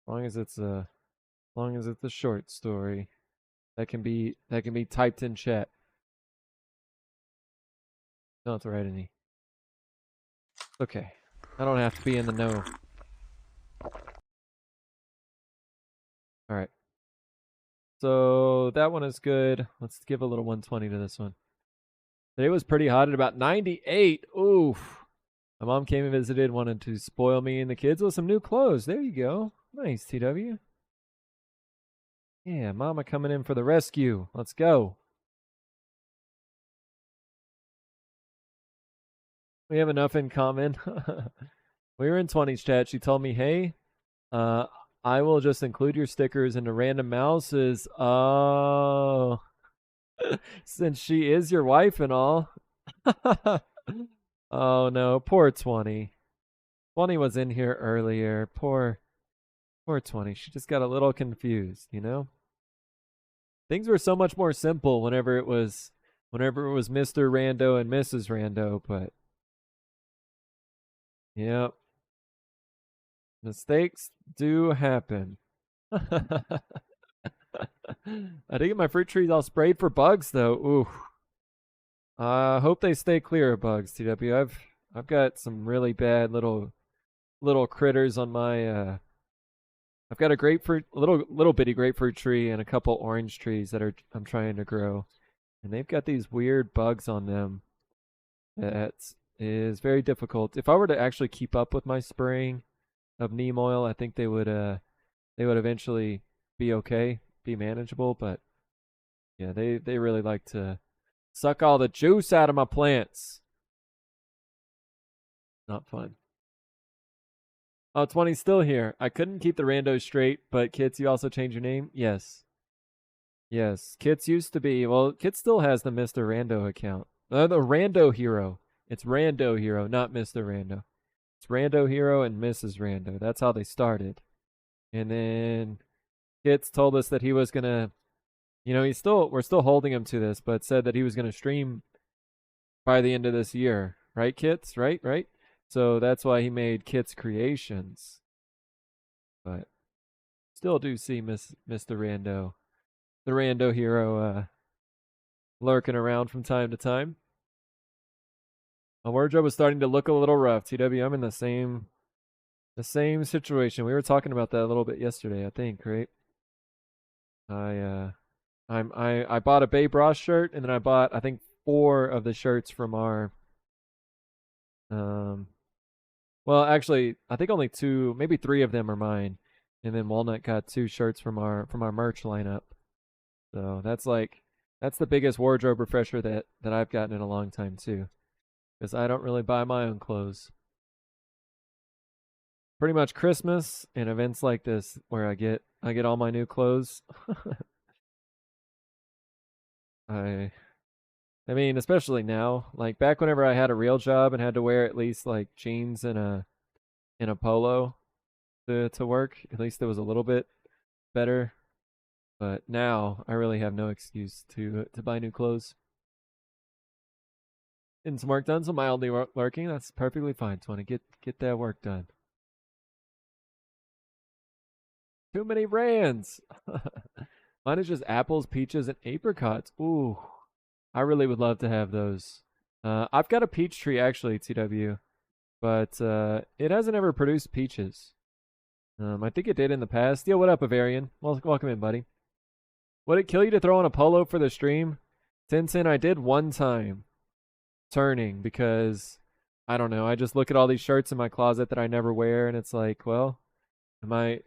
Long as it's a short story that can be typed in chat. Don't have to write any. Okay. I don't have to be in the know. All right. So that one is good. Let's give a little 120 to this one. Today was pretty hot at about 98. Oof. My mom came and visited, wanted to spoil me and the kids with some new clothes. There you go. Nice, TW. Yeah, mama coming in for the rescue. Let's go. We have enough in common. We were in 20s chat. She told me, hey, uh, I will just include your stickers into random mouses. Oh, since she is your wife and all. Oh no, poor 20. 20 was in here earlier. Poor 20. She just got a little confused, you know? Things were so much more simple whenever it was Mr. Rando and Mrs. Rando, but yeah, mistakes do happen. I did get my fruit trees all sprayed for bugs though. Ooh. I hope they stay clear of bugs, TW. I've got some really bad little critters on my I've got a grapefruit little bitty grapefruit tree and a couple orange trees that I'm trying to grow. And they've got these weird bugs on them that is very difficult. If I were to actually keep up with my spraying of neem oil, I think they would eventually be okay, be manageable, but yeah, they really like to suck all the juice out of my plants. Not fun. Oh, 20's still here. I couldn't keep the rando straight, but Kits, you also changed your name? Yes. Yes. Kits used to be, well, Kits still has the Mr. Rando account. The Rando Hero. It's Rando Hero, not Mr. Rando. It's Rando Hero and Mrs. Rando. That's how they started. And then Kits told us that he was gonna, we're still holding him to this, but said that he was gonna stream by the end of this year, right, Kits? Right, right. So that's why he made Kits Creations. But still do see Mr. Rando, the Rando Hero, lurking around from time to time. My wardrobe is starting to look a little rough. TW, I'm in the same situation. We were talking about that a little bit yesterday, I think, right? I bought a Babe Ross shirt, and then I bought I think 4 of the shirts from our um well, actually, I think only 2, maybe 3 of them are mine. And then Walnut got 2 shirts from our merch lineup. So that's the biggest wardrobe refresher that I've gotten in a long time too, because I don't really buy my own clothes. Pretty much Christmas and events like this where I get all my new clothes. I I mean, especially now, like back whenever I had a real job and had to wear at least like jeans and a polo to work, at least it was a little bit better. But now I really have no excuse to buy new clothes. Getting some work done, so mildly working. That's perfectly fine. Just want to get that work done. Too many rands. Mine is just apples, peaches, and apricots. Ooh, I really would love to have those. I've got a peach tree actually, TW, but it hasn't ever produced peaches. I think it did in the past. Yo, what up, Bavarian? Welcome in, buddy. Would it kill you to throw on a polo for the stream? Tintin, I did one time turning because I don't know. I just look at all these shirts in my closet that I never wear, and it's like, well, am I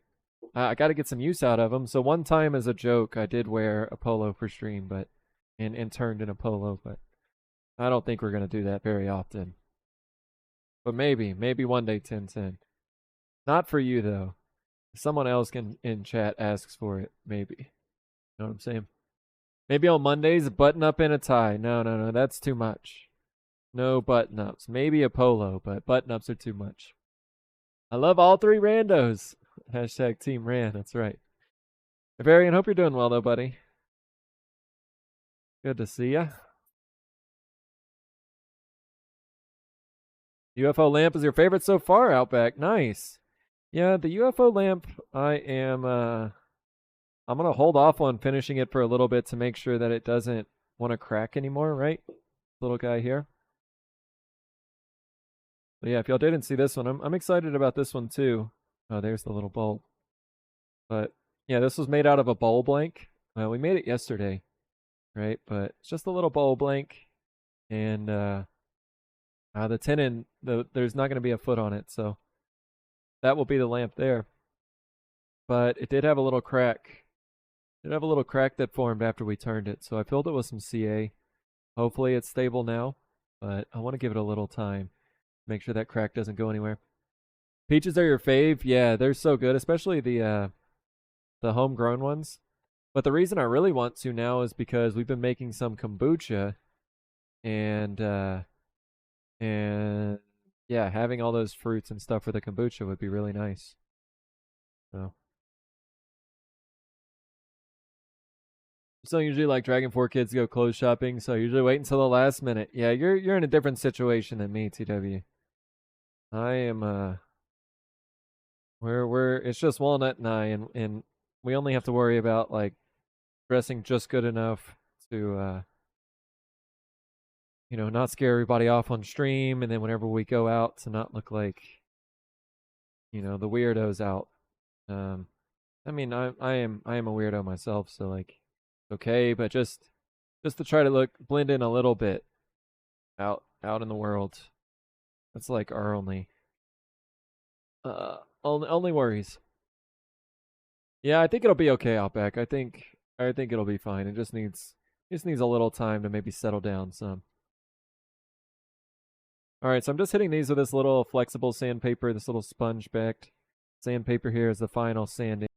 got to get some use out of them. So one time, as a joke, I did wear a polo for stream, but and turned in a polo, but I don't think we're gonna do that very often. But maybe one day, Tintin. Not for you though. Someone else can in chat asks for it. Maybe. You know what I'm saying? Maybe on Mondays, button up in a tie. No, that's too much. No button ups. Maybe a polo, but button ups are too much. I love all 3 randos. Hashtag Team Rand. That's right. Varian, hope you're doing well though, buddy. Good to see ya. UFO lamp is your favorite so far, Outback. Nice. Yeah, the UFO lamp, I'm gonna hold off on finishing it for a little bit to make sure that it doesn't want to crack anymore, right? Little guy here. But yeah, if y'all didn't see this one, I'm excited about this one too. Oh, there's the little bulb. But yeah, this was made out of a bowl blank. We made it yesterday, right? But it's just a little bowl blank, and the tenon, there's not going to be a foot on it, so that will be the lamp there. But it did have a little crack. It did have a little crack that formed after we turned it, so I filled it with some CA. Hopefully it's stable now, but I want to give it a little time. Make sure that crack doesn't go anywhere. Peaches are your fave? Yeah, they're so good, especially the homegrown ones. But the reason I really want to now is because we've been making some kombucha, and and yeah, having all those fruits and stuff for the kombucha would be really nice. So usually like Dragon 4 kids go clothes shopping, so I usually wait until the last minute. Yeah, you're in a different situation than me, TW. I am we're it's just Walnut and I, and we only have to worry about like dressing just good enough to not scare everybody off on stream, and then whenever we go out to not look like, the weirdos out. Um I mean, I am a weirdo myself, so like okay, but just to try to blend in a little bit out in the world. That's like our only worries. Yeah, I think it'll be okay, Outback. I think it'll be fine. It just needs a little time to maybe settle down some. All right, so I'm just hitting these with this little flexible sandpaper, this little sponge backed sandpaper here is the final sanding.